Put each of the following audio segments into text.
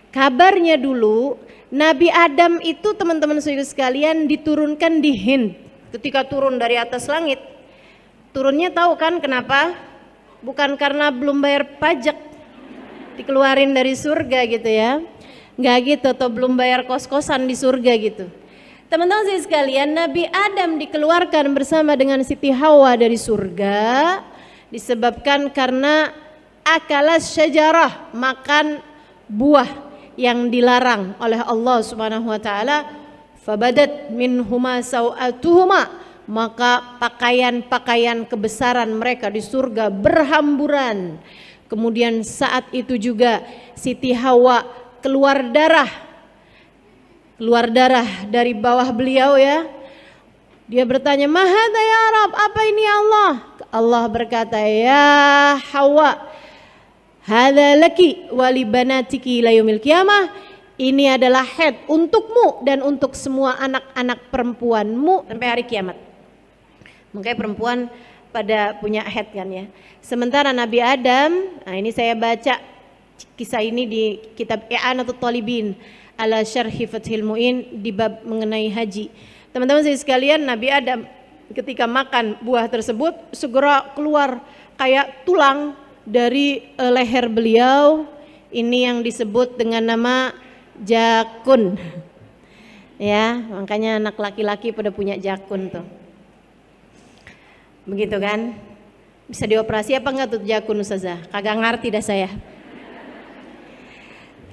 Kabarnya dulu Nabi Adam itu teman-teman sekalian diturunkan di Hind. Ketika turun dari atas langit, turunnya tahu kan kenapa? Bukan karena belum bayar pajak, dikeluarin dari surga gitu ya. Nggak gitu, atau belum bayar kos-kosan di surga gitu. Teman-teman sekalian, Nabi Adam dikeluarkan bersama dengan Siti Hawa dari surga disebabkan karena akalas syajarah, makan buah yang dilarang oleh Allah Subhanahu wa taala. Fabadat minhuma sau'atuhuma, maka pakaian-pakaian kebesaran mereka di surga berhamburan. Kemudian saat itu juga Siti Hawa keluar darah dari bawah beliau ya. Dia bertanya, "Mahadha ya Rab, apa ini ya Allah?" Allah berkata, "Ya Hawa, hadza laki wa li banatiki ila yaumil qiyamah." Ini adalah head untukmu dan untuk semua anak-anak perempuanmu sampai hari kiamat. Makanya perempuan pada punya head kan ya. Sementara Nabi Adam, nah ini saya baca kisah ini di kitab I'anatul Talibin ala Syarhi Fathil Mu'in di bab mengenai haji. Teman-teman sekalian, Nabi Adam ketika makan buah tersebut segera keluar kayak tulang dari leher beliau. Ini yang disebut dengan nama jakun. Ya, makanya anak laki-laki pada punya jakun tuh. Begitu kan? Bisa dioperasi apa enggak tuh jakun Ustazah? Kagak ngerti dah saya.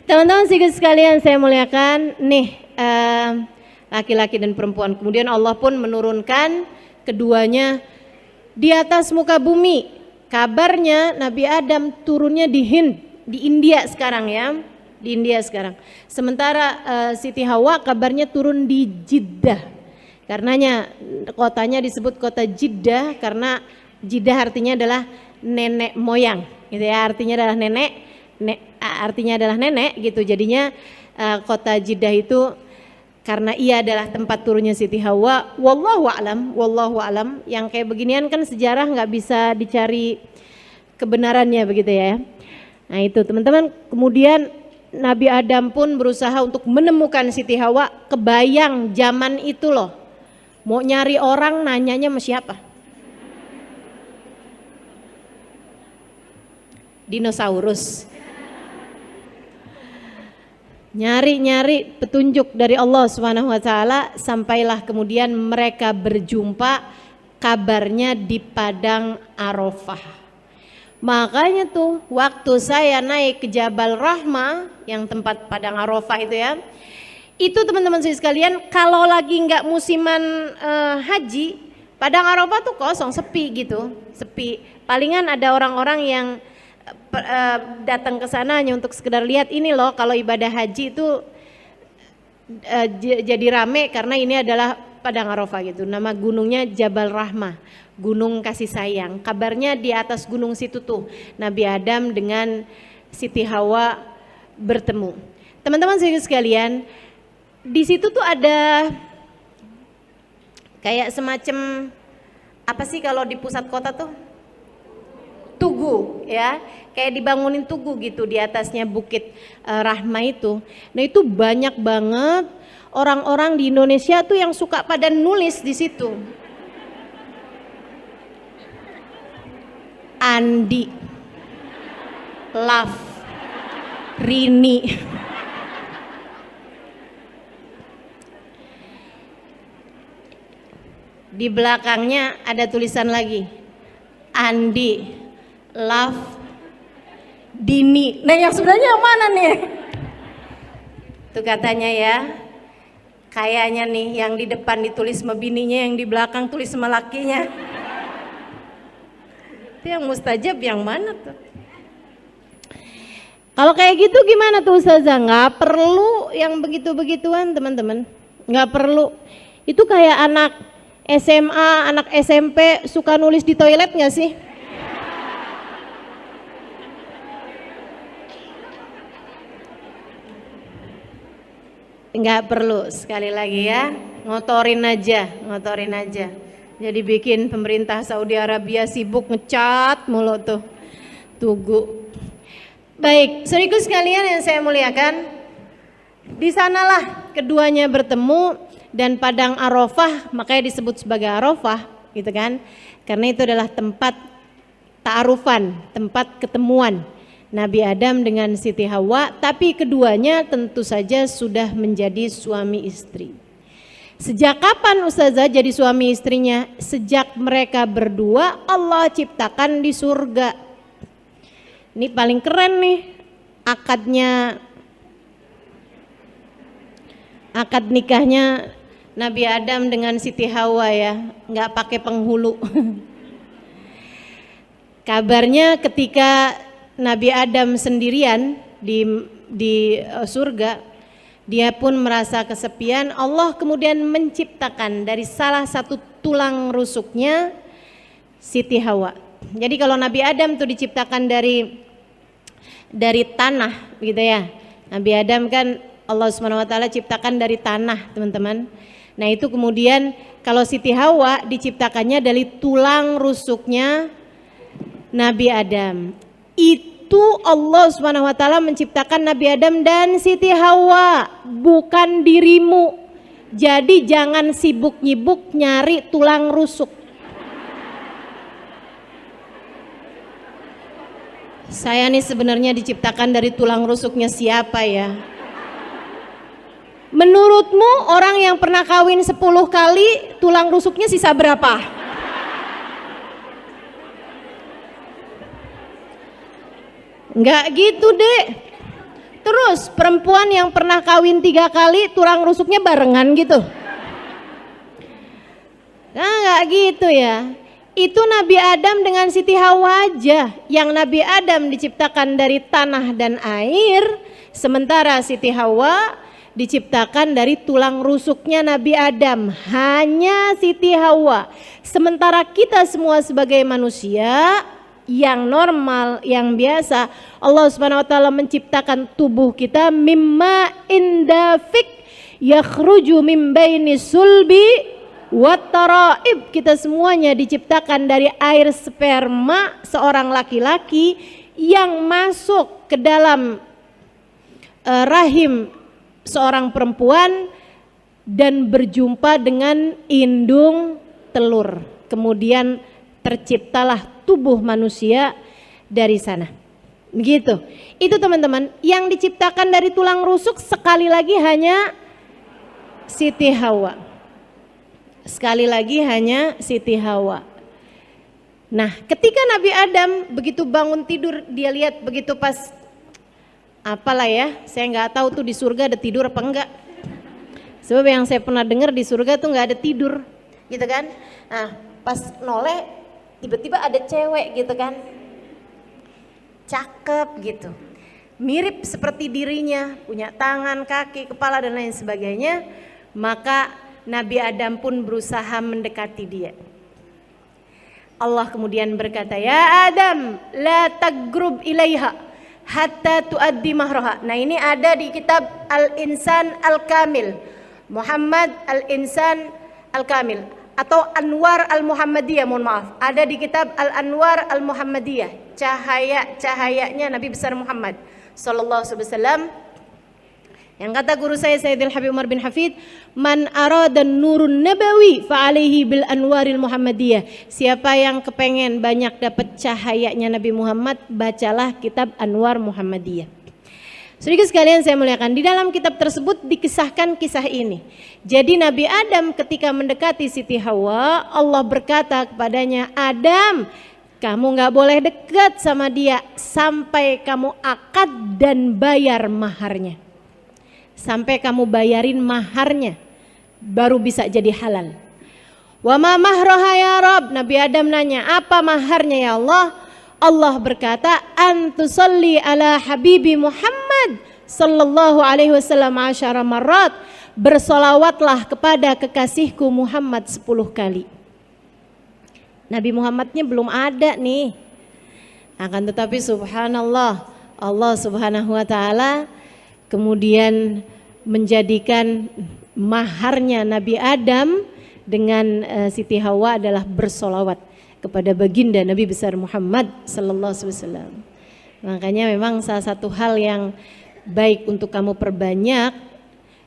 Teman-teman sekalian saya muliakan, nih laki-laki dan perempuan. Kemudian Allah pun menurunkan keduanya di atas muka bumi. Kabarnya Nabi Adam turunnya di Hind, di India sekarang ya, di India sekarang. Sementara Siti Hawa kabarnya turun di Jeddah. Karenanya kotanya disebut kota Jeddah karena Jeddah artinya adalah nenek moyang, gitu ya. Artinya adalah nenek gitu. Jadinya kota Jeddah itu karena ia adalah tempat turunnya Siti Hawa. Wallahu a'lam. Yang kayak beginian kan sejarah nggak bisa dicari kebenarannya begitu ya. Nah itu teman-teman. Kemudian Nabi Adam pun berusaha untuk menemukan Siti Hawa. Kebayang zaman itu loh, mau nyari orang nanyanya sama siapa? Dinosaurus. Nyari petunjuk dari Allah Subhanahu wa taala, sampailah kemudian mereka berjumpa, kabarnya di padang Arafah. Makanya tuh waktu saya naik ke Jabal Rahmah yang tempat padang Arafah itu ya, itu teman-teman sekalian kalau lagi nggak musiman haji, padang Arafah tuh kosong, sepi gitu, sepi. Palingan ada orang-orang yang datang ke sana hanya untuk sekedar lihat. Ini loh kalau ibadah haji itu jadi rame karena ini adalah padang Arafah gitu. Nama gunungnya Jabal Rahmah, gunung kasih sayang. Kabarnya di atas gunung situ tuh Nabi Adam dengan Siti Hawa bertemu. Teman-teman sekalian, di situ tuh ada kayak semacam apa sih kalau di pusat kota tuh? Tugu ya, kayak dibangunin tugu gitu di atasnya bukit Rahmah itu. Nah itu banyak banget orang-orang di Indonesia tuh yang suka pada nulis di situ. Andi, Love, Rini. Di belakangnya ada tulisan lagi, Andi, Love, Dini. Nah yang sebenarnya yang mana nih? Tuh katanya ya, kayaknya nih yang di depan ditulis sama bininya, yang di belakang tulis sama lakinya. Itu yang mustajab yang mana tuh? Kalau kayak gitu gimana tuh Ustazah? Nggak perlu yang begitu-begituan teman-teman, nggak perlu. Itu kayak anak SMA, anak SMP suka nulis di toilet nggak sih? Nggak perlu, sekali lagi ya, ngotorin aja. Jadi bikin pemerintah Saudi Arabia sibuk ngecat mulu tuh tugu. Baik, saudaraku sekalian yang saya muliakan, Di sanalah keduanya bertemu dan padang Arafah, makanya disebut sebagai Arafah gitu kan. Karena itu adalah tempat ta'arufan, tempat ketemuan Nabi Adam dengan Siti Hawa, tapi keduanya tentu saja sudah menjadi suami istri. Sejak kapan Ustazah jadi suami istrinya? Sejak mereka berdua Allah ciptakan di surga. Ini paling keren nih akad nikahnya Nabi Adam dengan Siti Hawa ya, nggak pakai penghulu. Kabarnya ketika Nabi Adam sendirian di surga, dia pun merasa kesepian. Allah kemudian menciptakan dari salah satu tulang rusuknya Siti Hawa. Jadi kalau Nabi Adam tuh diciptakan dari tanah gitu ya. Nabi Adam kan Allah Subhanahu wa taala ciptakan dari tanah, teman-teman. Nah, itu kemudian kalau Siti Hawa diciptakannya dari tulang rusuknya Nabi Adam. Itu Allah Subhanahu wa taala menciptakan Nabi Adam dan Siti Hawa, bukan dirimu. Jadi jangan sibuk nyibuk nyari tulang rusuk. Saya nih sebenarnya diciptakan dari tulang rusuknya siapa ya? Menurutmu orang yang pernah kawin 10 kali tulang rusuknya sisa berapa? Enggak gitu deh. Terus perempuan yang pernah kawin 3 kali tulang rusuknya barengan gitu? Nah, enggak gitu ya. Itu Nabi Adam dengan Siti Hawa aja. Yang Nabi Adam diciptakan dari tanah dan air, sementara Siti Hawa diciptakan dari tulang rusuknya Nabi Adam. Hanya Siti Hawa. Sementara kita semua sebagai manusia yang normal, yang biasa, Allah Subhanahu wa taala menciptakan tubuh kita mimma indafik yakhruju min baini sulbi wattaraib. Kita semuanya diciptakan dari air sperma seorang laki-laki yang masuk ke dalam rahim seorang perempuan dan berjumpa dengan indung telur. Kemudian terciptalah tubuh manusia dari sana. Begitu. Itu teman-teman, yang diciptakan dari tulang rusuk sekali lagi hanya Siti Hawa. Sekali lagi hanya Siti Hawa. Nah, ketika Nabi Adam begitu bangun tidur, dia lihat begitu pas apalah ya, saya nggak tahu tuh di surga ada tidur apa enggak. Sebab yang saya pernah dengar di surga tuh nggak ada tidur, gitu kan. Nah, pas noleh tiba-tiba ada cewek gitu kan, cakep gitu, mirip seperti dirinya, punya tangan, kaki, kepala dan lain sebagainya. Maka Nabi Adam pun berusaha mendekati dia. Allah kemudian berkata, ya Adam, la tagrub ilaiha hatta tuaddi mahraha. Nah, ini ada di kitab Al-Insan Al-Kamil, Muhammad Al-Insan Al-Kamil atau Anwar Al-Muhammadiyah, mohon maaf. Ada di kitab Al-Anwar Al-Muhammadiyah, cahaya-cahayanya Nabi besar Muhammad sallallahu alaihi wasallam. Yang kata guru saya Sayyidil Habib Umar bin Hafid, man arada nurun nabawi fa alaihi bil anwaril muhammadiyah. Siapa yang kepengen banyak dapat cahayanya Nabi Muhammad, bacalah kitab Anwar Muhammadiyah. Sedikit sekalian saya muliakan, di dalam kitab tersebut dikisahkan kisah ini. Jadi Nabi Adam ketika mendekati Siti Hawa, Allah berkata kepadanya, Adam, kamu gak boleh dekat sama dia sampai kamu akad dan bayar maharnya. Sampai kamu bayarin maharnya, baru bisa jadi halal. Wa ma mahroha ya Rabb. Nabi Adam nanya, apa maharnya ya Allah? Allah berkata, antusalli ala habibi Muhammad sallallahu alaihi wasallam asyara marrat. Bersolawatlah kepada kekasihku Muhammad 10 kali. Nabi Muhammadnya belum ada nih. Akan tetapi subhanallah, Allah subhanahu wa ta'ala kemudian menjadikan maharnya Nabi Adam dengan Siti Hawa adalah bersolawat kepada baginda Nabi besar Muhammad sallallahu alaihi wasallam. Makanya memang salah satu hal yang baik untuk kamu perbanyak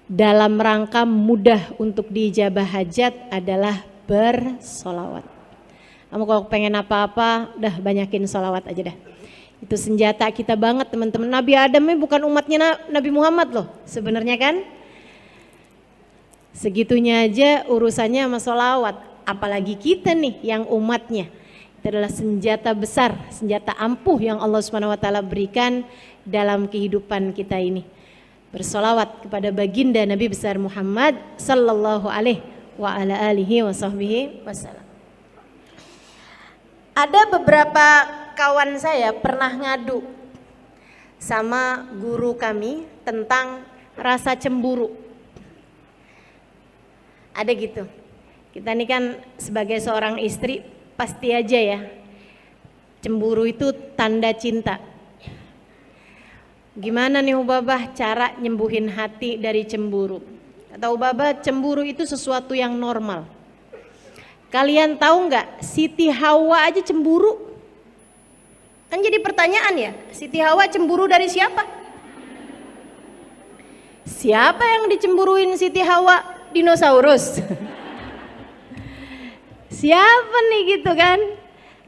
dalam rangka mudah untuk diijabah hajat adalah bersolawat. Kamu kalau pengen apa-apa, dah banyakin solawat aja dah. Itu senjata kita banget teman-teman. Nabi Adam ini bukan umatnya Nabi Muhammad loh sebenarnya kan. Segitunya aja urusannya sama solawat. Apalagi kita nih yang umatnya. Itu adalah senjata besar, senjata ampuh yang Allah SWT berikan dalam kehidupan kita ini. Bersolawat kepada baginda Nabi besar Muhammad sallallahu alaihi wa ala alihi wa sahbihi wasallam. Ada beberapa kawan saya pernah ngadu sama guru kami tentang rasa cemburu. Ada gitu. Kita ini kan sebagai seorang istri pasti aja ya, cemburu itu tanda cinta. Gimana nih Ubabah cara nyembuhin hati dari cemburu? Kata Ubabah, cemburu itu sesuatu yang normal. Kalian tahu nggak, Siti Hawa aja cemburu? Kan jadi pertanyaan ya, Siti Hawa cemburu dari siapa? Siapa yang dicemburuin Siti Hawa? Dinosaurus. Siapa nih gitu kan?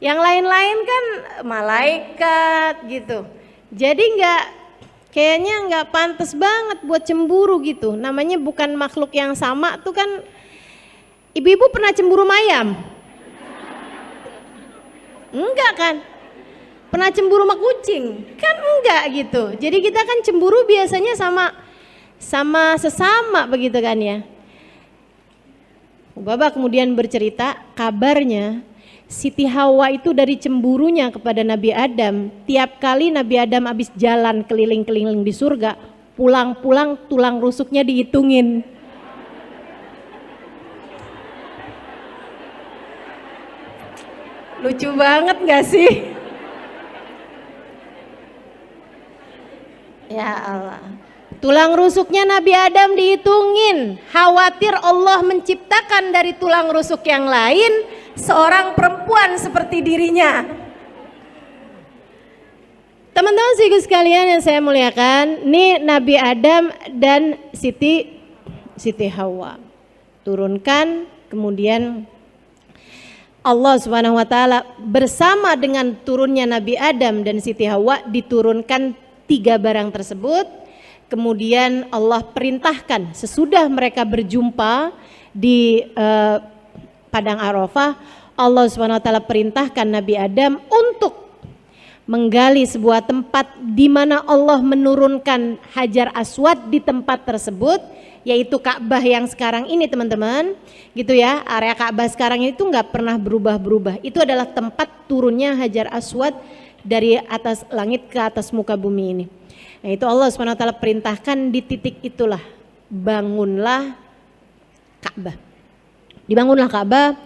Yang lain-lain kan malaikat gitu. Jadi kayaknya nggak pantas banget buat cemburu gitu. Namanya bukan makhluk yang sama tuh kan. Ibu-ibu pernah cemburu mayam? Enggak kan? Pernah cemburu sama kucing? Kan enggak gitu. Jadi kita kan cemburu biasanya sama sesama begitu kan ya. Baba kemudian bercerita kabarnya Siti Hawa itu dari cemburunya kepada Nabi Adam, tiap kali Nabi Adam habis jalan keliling-keliling di surga, pulang-pulang tulang rusuknya dihitungin. Lucu banget gak sih? Ya Allah. Tulang rusuknya Nabi Adam dihitungin. Khawatir Allah menciptakan dari tulang rusuk yang lain seorang perempuan seperti dirinya. Teman-teman sekalian sekalian yang saya muliakan, ini Nabi Adam dan Siti Hawa turunkan, kemudian Allah Subhanahu wa taala bersama dengan turunnya Nabi Adam dan Siti Hawa diturunkan 3 barang tersebut. Kemudian Allah perintahkan sesudah mereka berjumpa di padang Arafah, Allah Subhanahu wa taala perintahkan Nabi Adam untuk menggali sebuah tempat di mana Allah menurunkan Hajar Aswad di tempat tersebut, yaitu Ka'bah yang sekarang ini teman-teman, gitu ya. Area Ka'bah sekarang ini tuh nggak pernah berubah-berubah. Itu adalah tempat turunnya Hajar Aswad dari atas langit ke atas muka bumi ini. Nah itu Allah SWT perintahkan di titik itulah bangunlah Ka'bah. Dibangunlah Ka'bah.